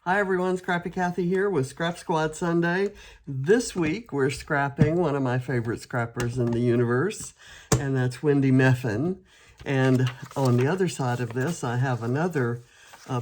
Hi everyone, Scrappy Kathy here with Scrap Squad Sunday. This week we're scrapping one of my favorite scrappers in the universe, and that's Wendy Meffan. And on the other side of this, I have another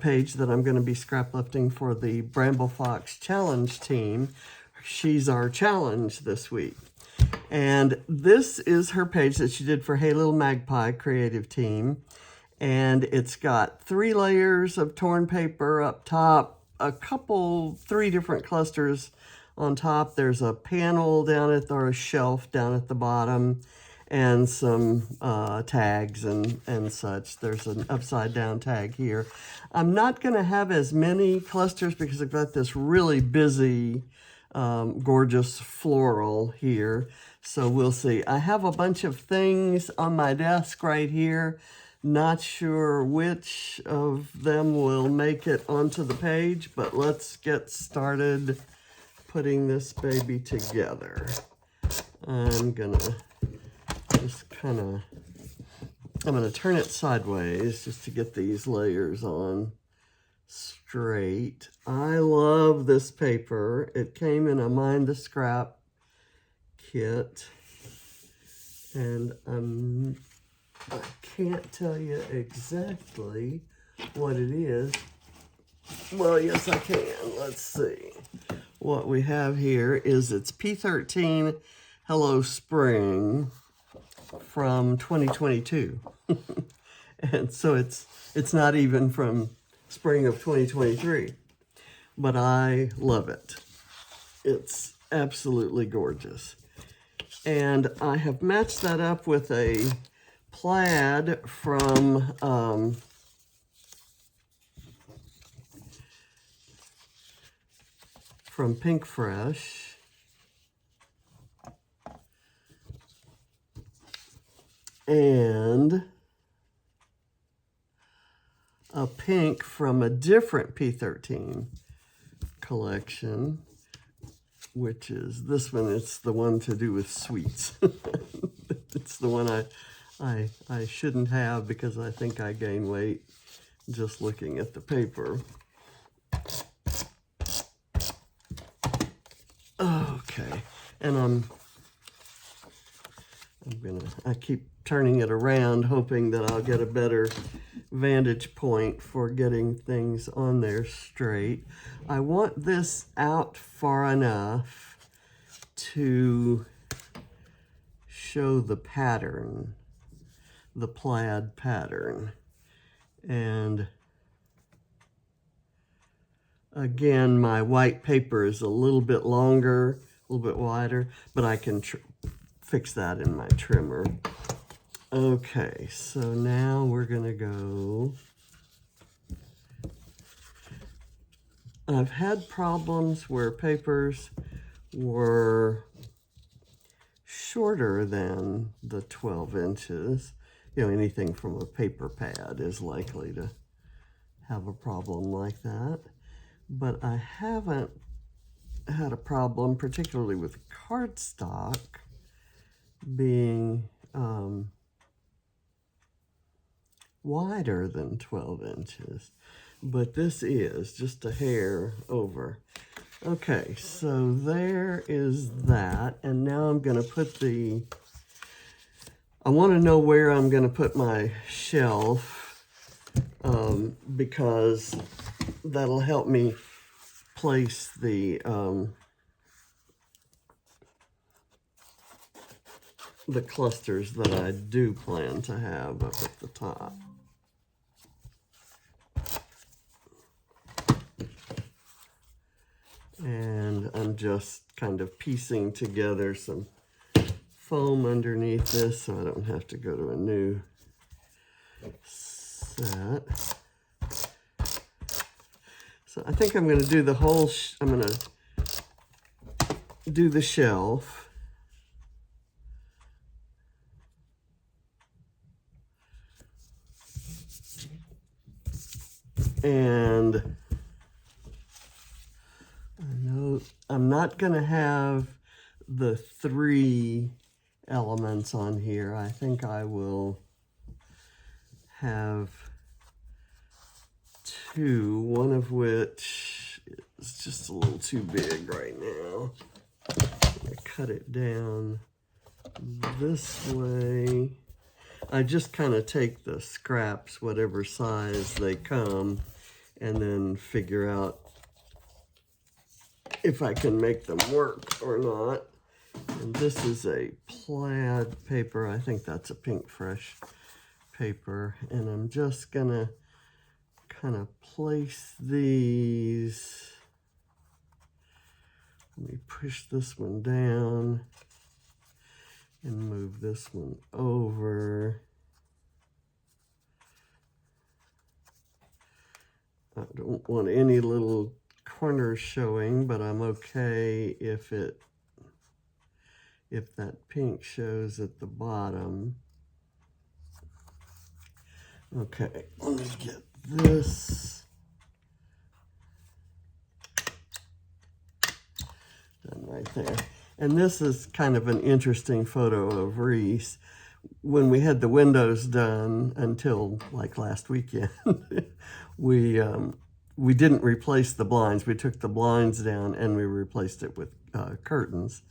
page that I'm going to be scraplifting for the Bramble Fox Challenge team. She's our challenge this week. And this is her page that she did for Hey Little Magpie creative team. And it's got 3 layers of torn paper up top, three different clusters on top. There's a panel down at or a shelf down at the bottom, and some tags and such. There's an upside down tag here. I'm not going to have as many clusters because I've got this really busy gorgeous floral here, so we'll see. I have a bunch of things on my desk right here. Not sure which of them will make it onto the page, but let's get started putting this baby together. I'm gonna turn it sideways just to get these layers on straight. I love this paper. It came in a Mind the Scrap kit, and I can't tell you exactly what it is. Well, yes, I can. Let's see. What we have here is it's P13 Hello Spring from 2022. And so it's not even from spring of 2023. But I love it. It's absolutely gorgeous. And I have matched that up with a plaid from Pink Fresh, and a pink from a different P13 collection, which is this one. It's the one to do with sweets. It's the one I shouldn't have because I think I gain weight just looking at the paper. Okay, and I keep turning it around hoping that I'll get a better vantage point for getting things on there straight. I want this out far enough to show the pattern, the plaid pattern. And again, my white paper is a little bit longer, a little bit wider, but I can fix that in my trimmer. Okay, so now we're gonna go. I've had problems where papers were shorter than the 12 inches. You know, anything from a paper pad is likely to have a problem like that. But I haven't had a problem, particularly with cardstock, being wider than 12 inches. But this is just a hair over. Okay, so there is that. And now I'm going to put I want to know where I'm going to put my shelf, because that'll help me place the clusters that I do plan to have up at the top. And I'm just kind of piecing together some foam underneath this so I don't have to go to a new set. So I think I'm going to do the whole, I'm going to do the shelf. And I'm not going to have the 3 elements on here. I think I will have 2, one of which It's just a little too big right now. I'm gonna cut it down this way. I just kind of take the scraps, whatever size they come, and then figure out if I can make them work or not. And this is a plaid paper. I think that's a pink fresh paper. And I'm just gonna kind of place these. Let me push this one down and move this one over. I don't want any little corners showing, but I'm okay if that pink shows at the bottom. Okay, let me get this done right there. And this is kind of an interesting photo of Reese. When we had the windows done until like last weekend, we didn't replace the blinds. We took the blinds down and we replaced it with curtains.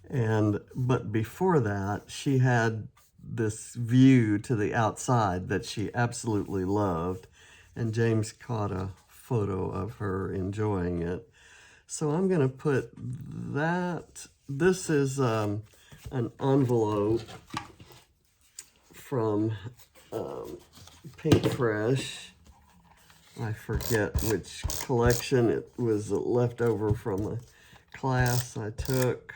But before that, she had this view to the outside that she absolutely loved. And James caught a photo of her enjoying it. So I'm going to put that. This is an envelope from Pink Fresh. I forget which collection. It was left over from a class I took.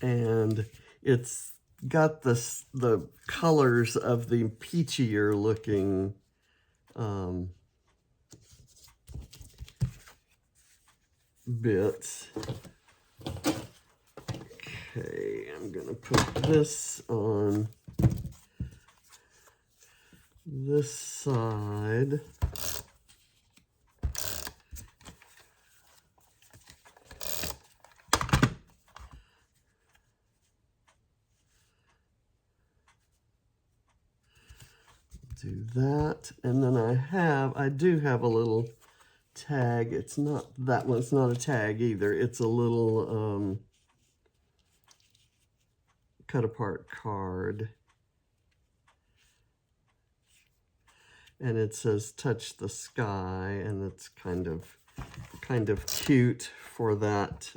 And it's got the colors of the peachier looking bits. Okay, I'm gonna put this on this side. Do that, and then I do have a little tag. It's not, that one's not a tag either. It's a little cut apart card. And it says touch the sky, and it's kind of cute for that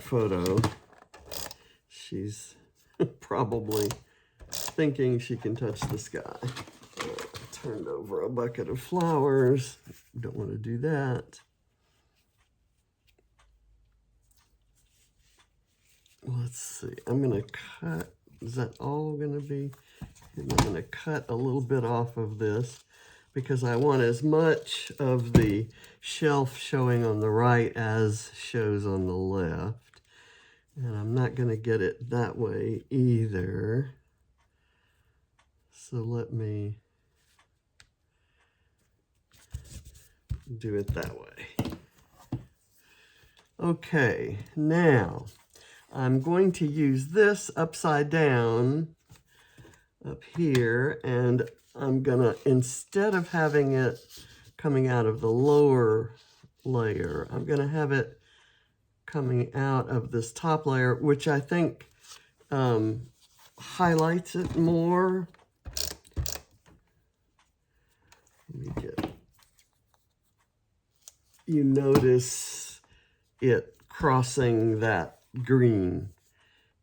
photo. She's probably thinking she can touch the sky. Turned over a bucket of flowers. Don't want to do that. Let's see. I'm going to cut. Is that all going to be? I'm going to cut a little bit off of this because I want as much of the shelf showing on the right as shows on the left. And I'm not going to get it that way either. So let me do it that way. Okay, now I'm going to use this upside down up here, and I'm gonna, instead of having it coming out of the lower layer, I'm gonna have it coming out of this top layer, which I think highlights it more. Let me get, you notice it crossing that green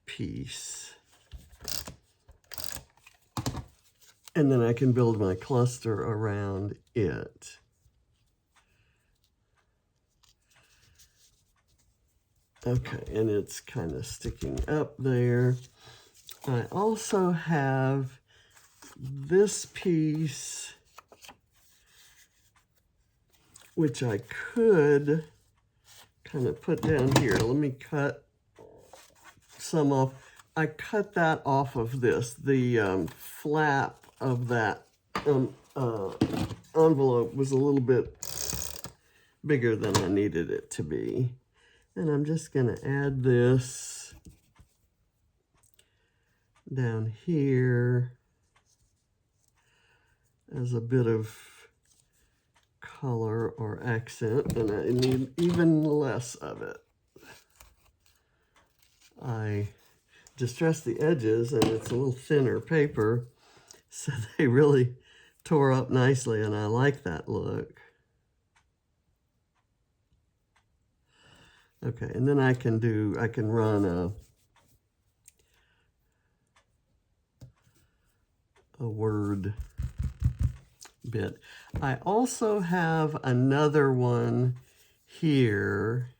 piece. And then I can build my cluster around it. Okay, and it's kind of sticking up there. I also have this piece, which I could kind of put down here. Let me cut some off. I cut that off of this. The flap of that envelope was a little bit bigger than I needed it to be. And I'm just going to add this down here. as a bit of color or accent, and I need even less of it. I distressed the edges, and it's a little thinner paper, so they really tore up nicely, and I like that look. Okay, and then I can run a word bit. I also have another one here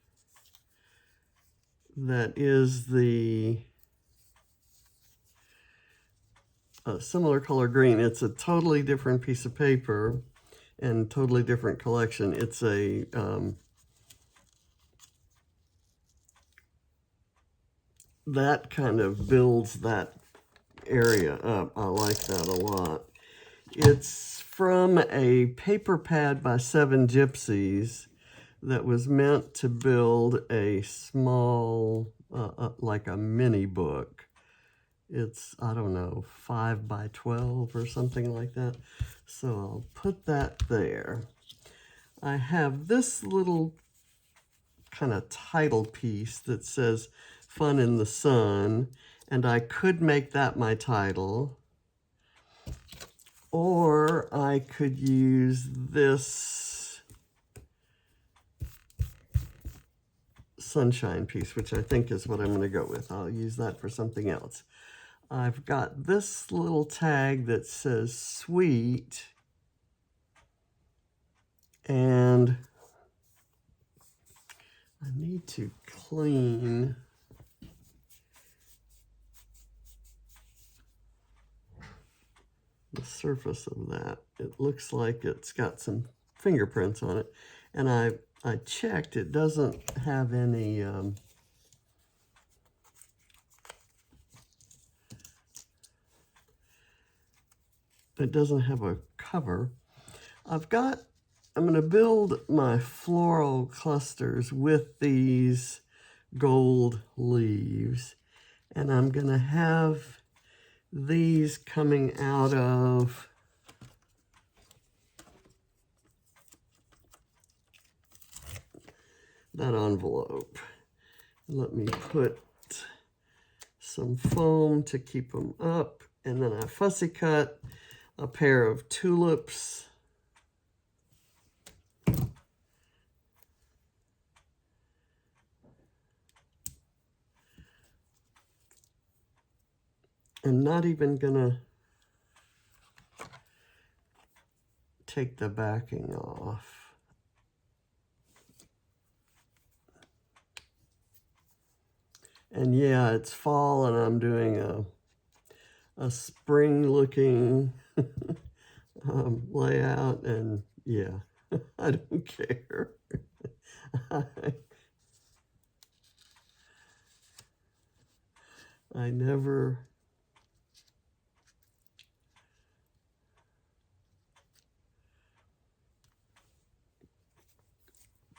that is the similar color green. It's a totally different piece of paper and totally different collection. It's a that kind of builds that area up. I like that a lot. It's from a paper pad by Seven Gypsies that was meant to build a small, like a mini book. It's, I don't know, 5 by 12 or something like that. So I'll put that there. I have this little kind of title piece that says Fun in the Sun, and I could make that my title. Or I could use this sunshine piece, which I think is what I'm going to go with. I'll use that for something else. I've got this little tag that says sweet, and I need to clean the surface of that. It looks like it's got some fingerprints on it, and I checked, it doesn't have any it doesn't have a cover. I'm going to build my floral clusters with these gold leaves, and I'm going to have these coming out of that envelope. Let me put some foam to keep them up, and then I fussy cut a pair of tulips. I'm not even gonna take the backing off. And yeah, it's fall, and I'm doing a spring looking layout, and yeah, I don't care. I never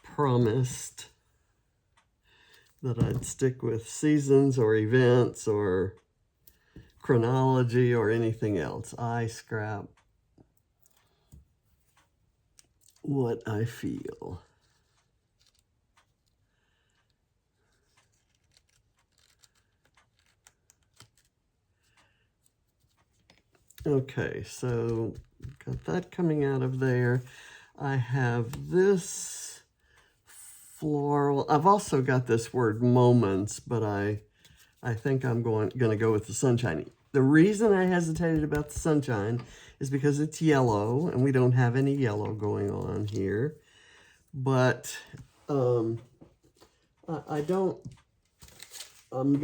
promised that I'd stick with seasons or events or chronology or anything else. I scrap what I feel. Okay, so got that coming out of there. I have this floral. I've also got this word moments, but I think I'm going to go with the sunshine. The reason I hesitated about the sunshine is because it's yellow, and we don't have any yellow going on here. But I'm going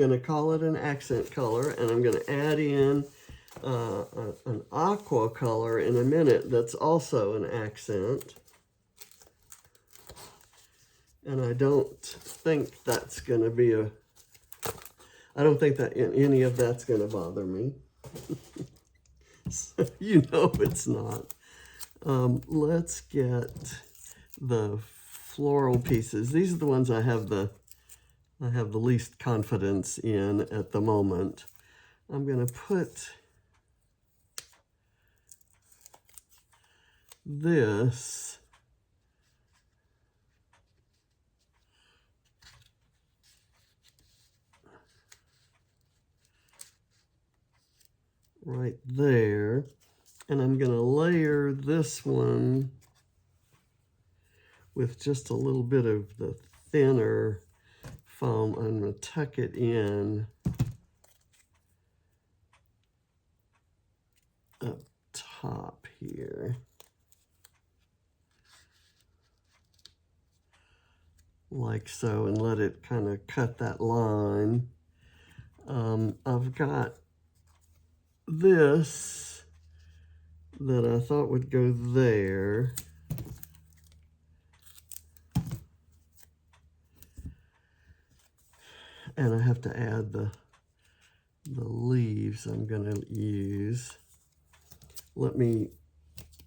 to call it an accent color, and I'm going to add in an aqua color in a minute that's also an accent. And I don't think that's going to be I don't think that any of that's going to bother me. So, you know it's not. Let's get the floral pieces. These are the ones I have the least confidence in at the moment. I'm going to put this right there, and I'm going to layer this one with just a little bit of the thinner foam. I'm going to tuck it in up top here, like so, and let it kind of cut that line. I've got this that I thought would go there. And I have to add the leaves I'm going to use. Let me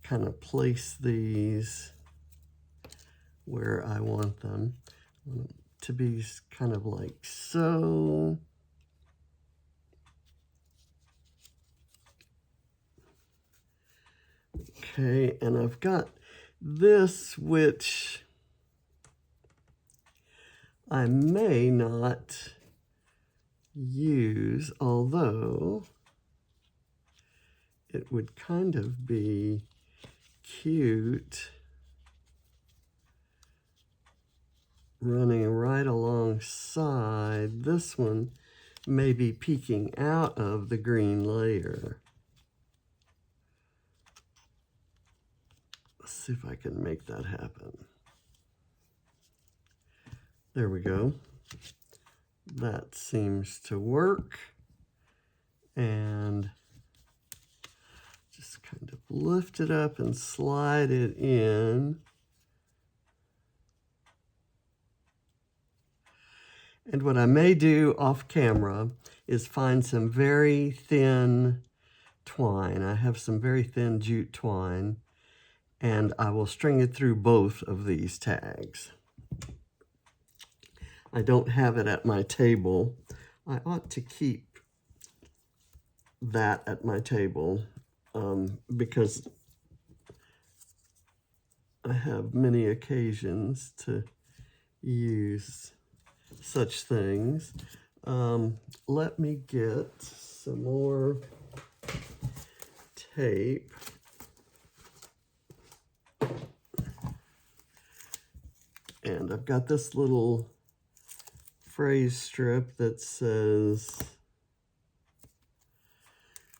kind of place these where I want them. I want them to be kind of like so. Okay, and I've got this, which I may not use, although it would kind of be cute running right alongside. This one may be peeking out of the green layer. Let's see if I can make that happen. There we go. That seems to work. And just kind of lift it up and slide it in. And what I may do off camera is find some very thin twine. I have some very thin jute twine, and I will string it through both of these tags. I don't have it at my table. I ought to keep that at my table because I have many occasions to use such things. Let me get some more tape. And I've got this little phrase strip that says,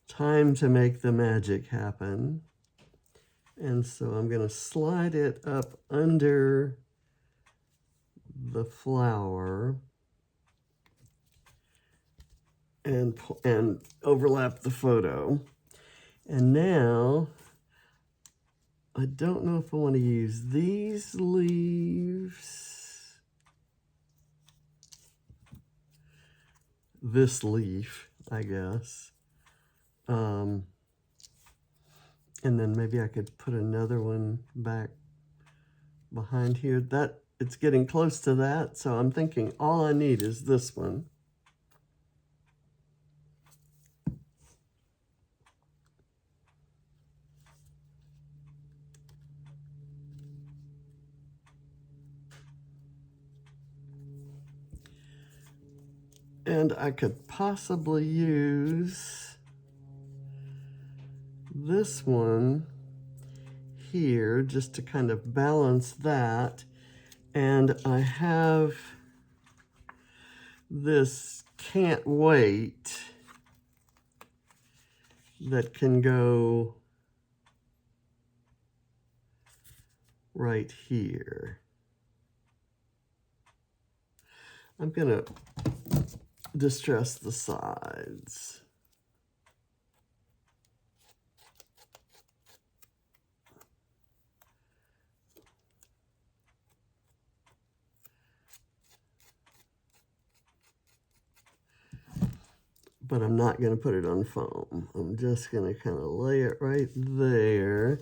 "Time to make the magic happen." And so I'm going to slide it up under the flower and overlap the photo. And now I don't know if I want to use these leaves, this leaf, I guess. And then maybe I could put another one back behind here. That it's getting close to that, so I'm thinking all I need is this one. And I could possibly use this one here just to kind of balance that. And I have this "Can't Wait" that can go right here. I'm gonna distress the sides. But I'm not going to put it on foam. I'm just going to kind of lay it right there.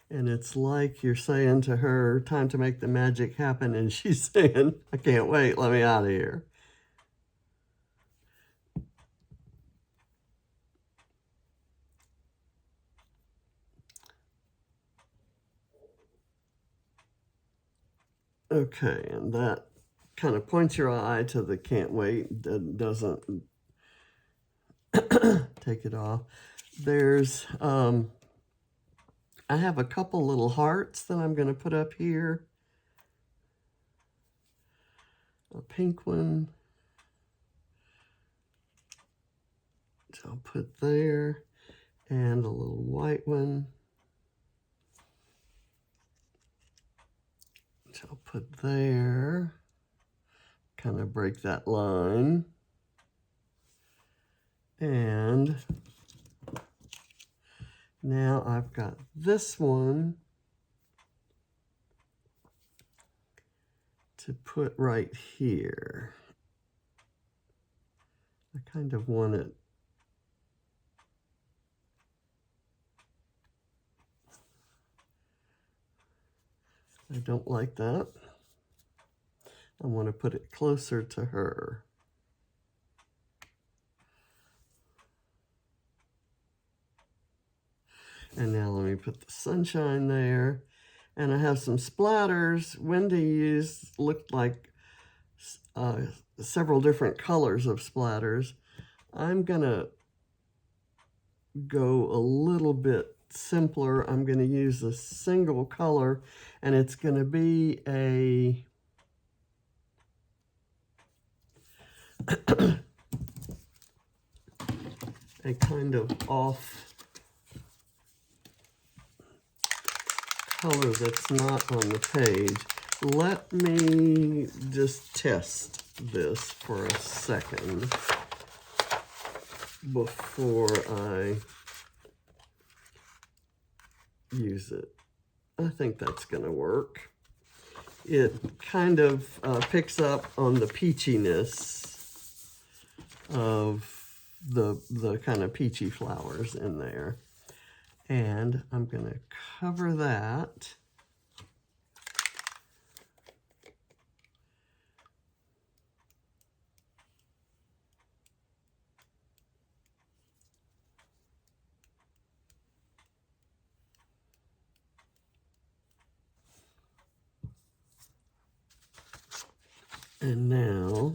And it's like you're saying to her, "Time to make the magic happen." And she's saying, "I can't wait, let me out of here." Okay, and that kind of points your eye to the can't wait. That doesn't take it off. There's, I have a couple little hearts that I'm going to put up here. A pink one. which I'll put there, and a little white one, which I'll put there. Kind of break that line. And now I've got this one to put right here. I kind of want it I don't like that. I want to put it closer to her. And now let me put the sunshine there. And I have some splatters. Wendy used, looked like several different colors of splatters. I'm gonna go a little bit simpler. I'm gonna use a single color, and it's gonna be a a kind of off color that's not on the page. Let me just test this for a second before I use it. I think that's going to work. It kind of picks up on the peachiness of the kind of peachy flowers in there. And I'm going to cover that. And now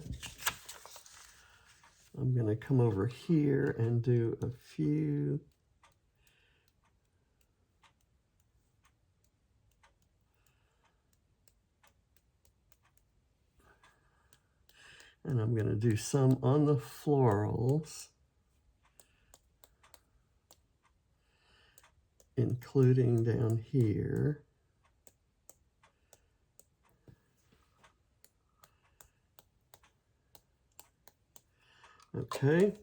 I'm going to come over here and do a few and I'm going to do some on the florals, including down here. Okay.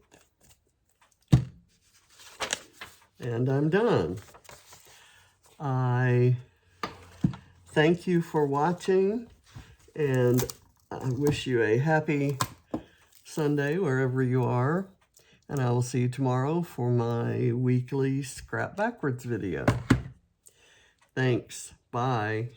And I'm done. I thank you for watching, and I wish you a happy Sunday wherever you are. And I will see you tomorrow for my weekly Scrap Backwards video. Thanks. Bye.